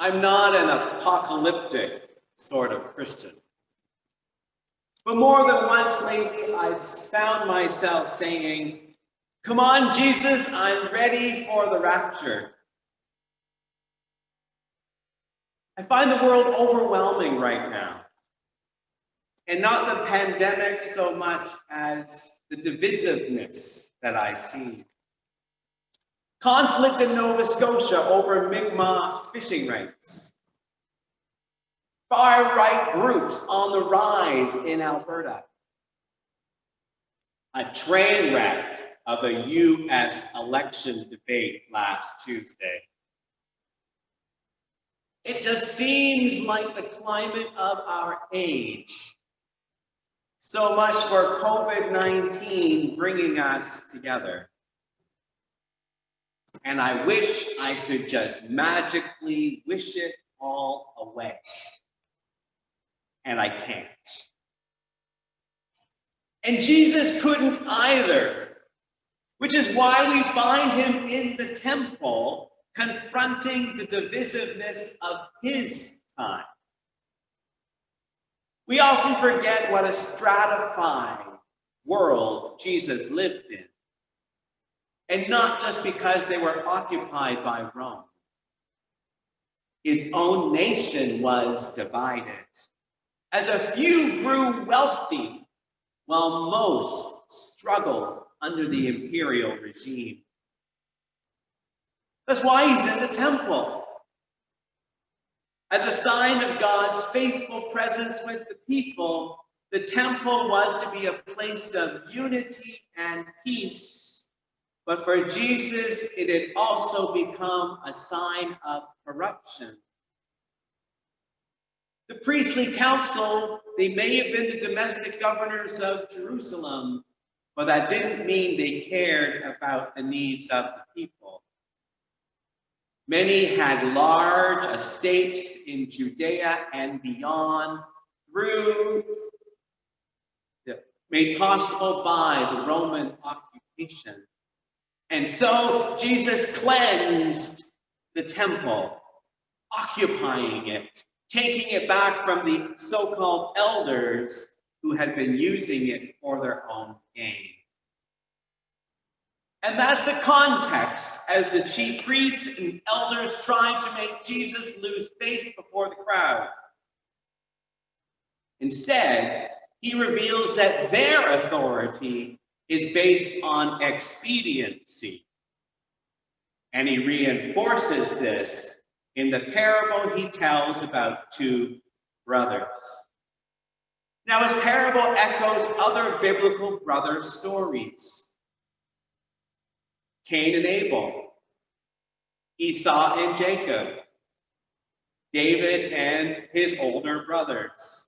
I'm not an apocalyptic sort of Christian. But more than once lately, I've found myself saying, "Come on, Jesus, I'm ready for the rapture." I find the world overwhelming right now. And not the pandemic so much as the divisiveness that I see. Conflict in Nova Scotia over Mi'kmaq fishing rights. Far-right groups on the rise in Alberta. A train wreck of a U.S. election debate last Tuesday. It just seems like the climate of our age. So much for COVID-19 bringing us together. And I wish I could just magically wish it all away. And I can't. And Jesus couldn't either, which is why we find him in the temple confronting the divisiveness of his time. We often forget what a stratified world Jesus lived in. And not just because they were occupied by Rome. His own nation was divided, as a few grew wealthy while most struggled under the imperial regime. That's why he's in the temple. As a sign of God's faithful presence with the people, the temple was to be a place of unity and peace. But for Jesus, it had also become a sign of corruption. The priestly council, they may have been the domestic governors of Jerusalem, but that didn't mean they cared about the needs of the people. Many had large estates in Judea and beyond, made possible by the Roman occupation. And so Jesus cleansed the temple, occupying it, taking it back from the so-called elders who had been using it for their own gain. And that's the context as the chief priests and elders tried to make Jesus lose face before the crowd. Instead, he reveals that their authority is based on expediency. And he reinforces this in the parable he tells about two brothers. Now, his parable echoes other biblical brother stories. Cain and Abel, Esau and Jacob, David and his older brothers.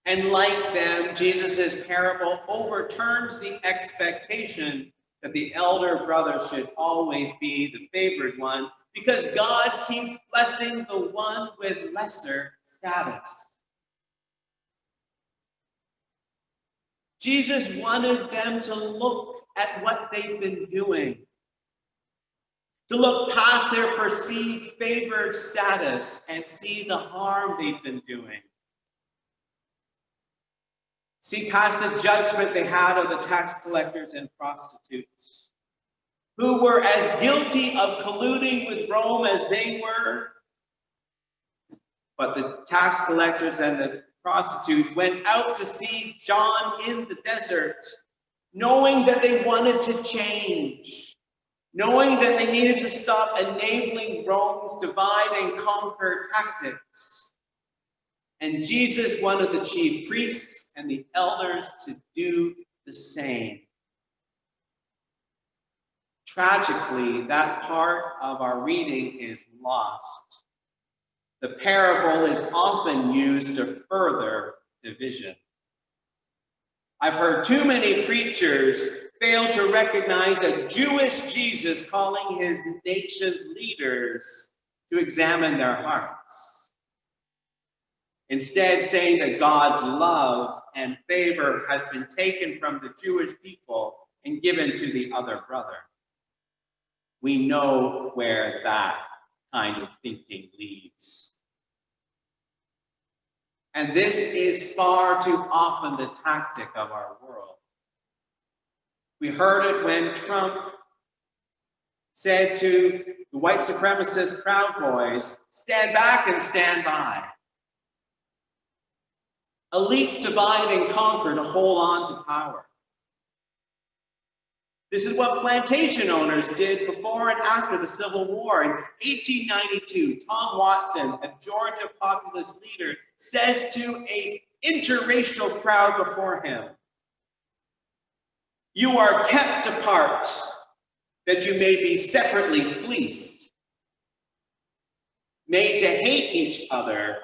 And like them, Jesus' parable overturns the expectation that the elder brother should always be the favored one, because God keeps blessing the one with lesser status. Jesus wanted them to look at what they've been doing, to look past their perceived favored status and see the harm they've been doing. See past the judgment they had of the tax collectors and prostitutes, who were as guilty of colluding with Rome as they were. But the tax collectors and the prostitutes went out to see John in the desert, knowing that they wanted to change, knowing that they needed to stop enabling Rome's divide and conquer tactics. And Jesus wanted the chief priests and the elders to do the same. Tragically, that part of our reading is lost. The parable is often used to further division. I've heard too many preachers fail to recognize a Jewish Jesus calling his nation's leaders to examine their hearts. Instead, saying that God's love and favor has been taken from the Jewish people and given to the other brother. We know where that kind of thinking leads. And this is far too often the tactic of our world. We heard it when Trump said to the white supremacist Proud Boys, stand back and stand by. Elites divide and conquer to hold on to power. This is what plantation owners did before and after the Civil War. In 1892, Tom Watson, a Georgia populist leader, says to an interracial crowd before him, "You are kept apart, that you may be separately fleeced, made to hate each other,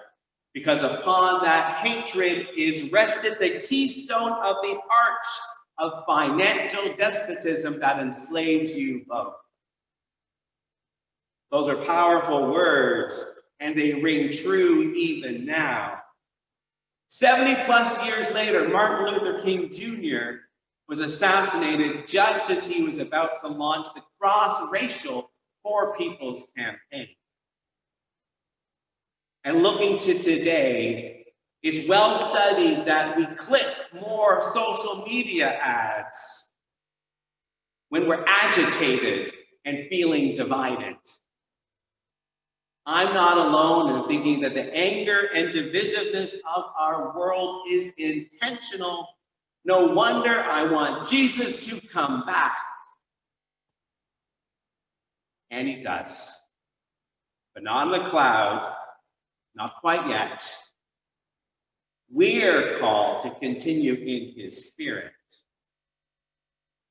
because upon that hatred is rested the keystone of the arch of financial despotism that enslaves you both." Those are powerful words, and they ring true even now. 70 plus years later, Martin Luther King Jr. was assassinated just as he was about to launch the cross-racial Poor People's Campaign. And looking to today, it's well studied that we click more social media ads when we're agitated and feeling divided. I'm not alone in thinking that the anger and divisiveness of our world is intentional. No wonder I want Jesus to come back. And he does. But not in a cloud, not quite yet. We're called to continue in his spirit.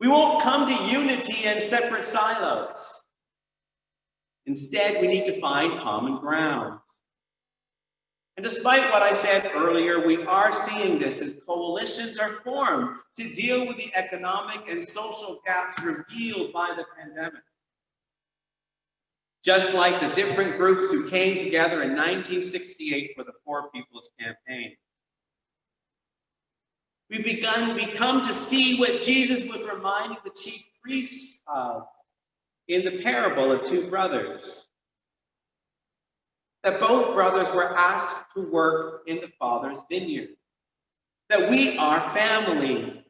We won't come to unity in separate silos. Instead, we need to find common ground. And despite what I said earlier, we are seeing this as coalitions are formed to deal with the economic and social gaps revealed by the pandemic. Just like the different groups who came together in 1968 for the Poor People's Campaign. We come to see what Jesus was reminding the chief priests of in the parable of two brothers. That both brothers were asked to work in the Father's vineyard. That we are family.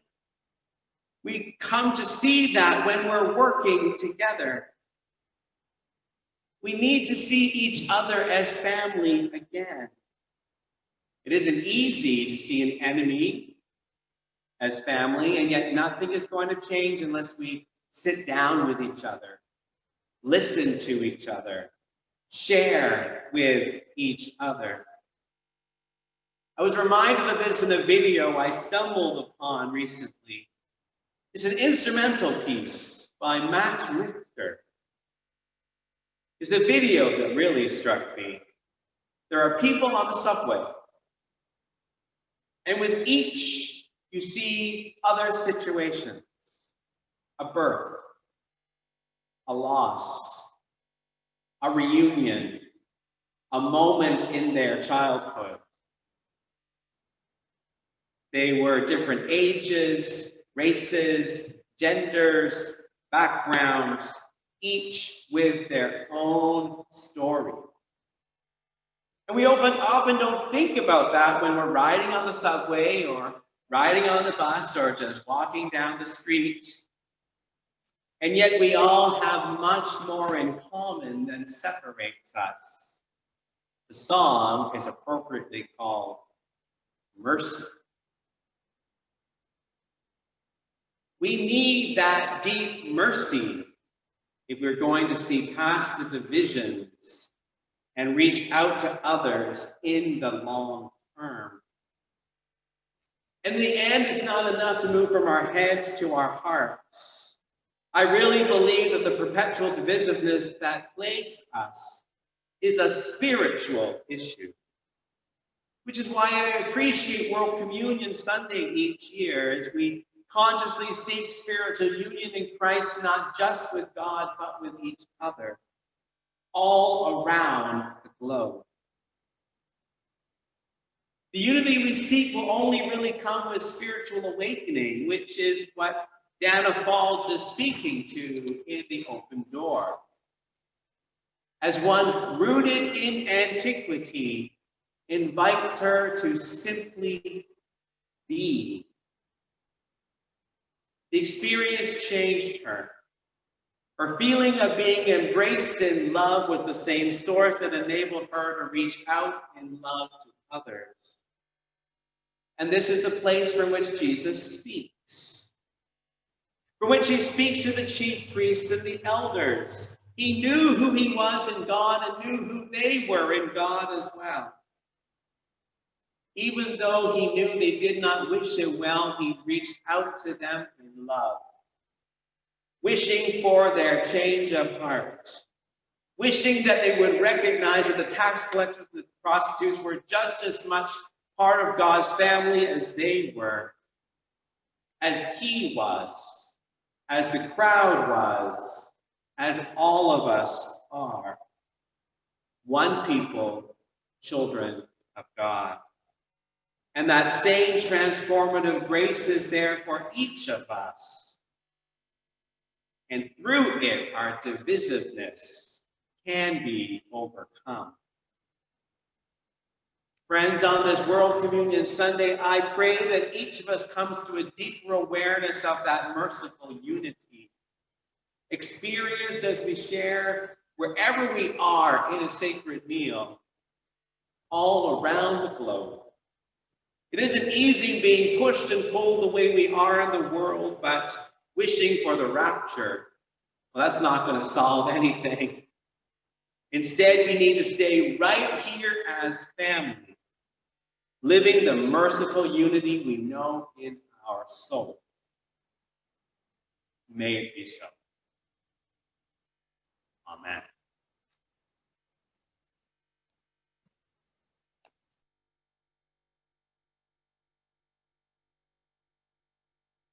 We come to see that when we're working together. We need to see each other as family again. It isn't easy to see an enemy as family, and yet nothing is going to change unless we sit down with each other, listen to each other, share with each other. I was reminded of this in a video I stumbled upon recently. It's an instrumental piece by Max Richter. It's the video that really struck me. There are people on the subway, and with each you see other situations, a birth, a loss, a reunion, a moment in their childhood. They were different ages, races, genders, backgrounds, each with their own story. And we often don't think about that when we're riding on the subway or riding on the bus or just walking down the street. And yet we all have much more in common than separates us. The song is appropriately called Mercy. We need that deep mercy if we're going to see past the divisions and reach out to others in the long term. In the end, it's not enough to move from our heads to our hearts. I really believe that the perpetual divisiveness that plagues us is a spiritual issue, which is why I appreciate World Communion Sunday each year as we consciously seek spiritual union in Christ, not just with God, but with each other, all around the globe. The unity we seek will only really come with spiritual awakening, which is what Dana Falls is speaking to in The Open Door. as one rooted in antiquity, invites her to simply be. The experience changed her. Her feeling of being embraced in love was the same source that enabled her to reach out in love to others. And this is the place from which Jesus speaks, from which he speaks to the chief priests and the elders. He knew who he was in God and knew who they were in God as well. Even though he knew they did not wish him well, he reached out to them in love, wishing for their change of heart, wishing that they would recognize that the tax collectors and the prostitutes were just as much part of God's family as they were, as he was, as the crowd was, as all of us are. One people, children of God. And that same transformative grace is there for each of us. And through it, our divisiveness can be overcome. Friends, on this World Communion Sunday, I pray that each of us comes to a deeper awareness of that merciful unity, experienced as we share wherever we are in a sacred meal, all around the globe. It isn't easy being pushed and pulled the way we are in the world, but wishing for the rapture, well, that's not going to solve anything. Instead, we need to stay right here as family, living the merciful unity we know in our soul. May it be so. Amen.